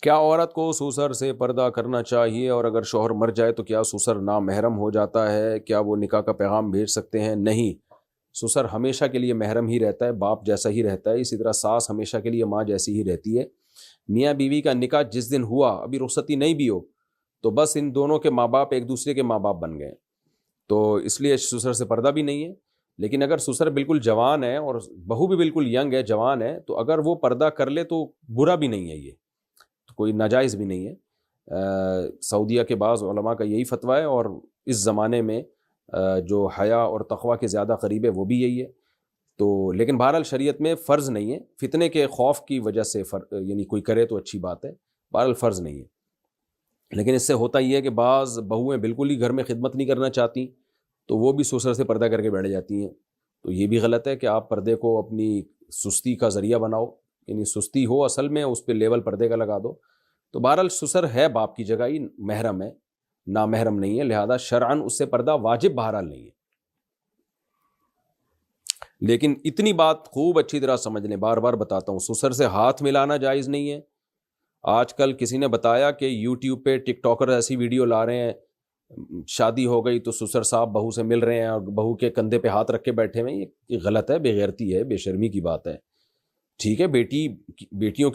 کیا عورت کو سسر سے پردہ کرنا چاہیے، اور اگر شوہر مر جائے تو کیا سسر نامحرم ہو جاتا ہے؟ کیا وہ نکاح کا پیغام بھیج سکتے ہیں؟ نہیں، سسر ہمیشہ کے لیے محرم ہی رہتا ہے، باپ جیسا ہی رہتا ہے، اسی طرح ساس ہمیشہ کے لیے ماں جیسی ہی رہتی ہے۔ میاں بیوی کا نکاح جس دن ہوا، ابھی رخصتی نہیں بھی ہو، تو بس ان دونوں کے ماں باپ ایک دوسرے کے ماں باپ بن گئے، تو اس لیے سسر سے پردہ بھی نہیں ہے۔ لیکن اگر سسر بالکل جوان ہے اور بہو بھی بالکل ینگ ہے، جوان ہے، تو اگر وہ پردہ کر لے تو برا بھی نہیں ہے، یہ تو کوئی ناجائز بھی نہیں ہے۔ سعودیہ کے بعض علماء کا یہی فتویٰ ہے، اور اس زمانے میں جو حیا اور تقوی کے زیادہ قریب ہے وہ بھی یہی ہے۔ تو لیکن بہرحال شریعت میں فرض نہیں ہے، فتنے کے خوف کی وجہ سے یعنی کوئی کرے تو اچھی بات ہے، بہرحال فرض نہیں ہے۔ لیکن اس سے ہوتا یہ ہے کہ بعض بہویں بالکل ہی گھر میں خدمت نہیں کرنا چاہتی، تو وہ بھی سسر سے پردہ کر کے بیٹھ جاتی ہیں، تو یہ بھی غلط ہے کہ آپ پردے کو اپنی سستی کا ذریعہ بناؤ، یعنی سستی ہو اصل میں اس پہ لیول پردے کا لگا دو۔ تو بہرحال سسر ہے باپ کی جگہ ہی محرم ہے، نامحرم نہیں ہے، لہذا شرعاً اس سے پردہ واجب بہرحال نہیں ہے۔ لیکن اتنی بات خوب اچھی طرح سمجھ لیں، بار بار بتاتا ہوں، سسر سے ہاتھ ملانا جائز نہیں ہے۔ آج کل کسی نے بتایا کہ یوٹیوب پہ ٹک ٹاکر ایسی ویڈیو لا رہے ہیں، شادی ہو گئی تو سسر صاحب بہو سے مل رہے ہیں اور بہو کے کندھے پہ ہاتھ رکھ کے بیٹھے ہوئے ہیں، یہ غلط ہے، بے غیرتی ہے، بے شرمی کی بات ہے۔ ٹھیک ہے، بیٹیوں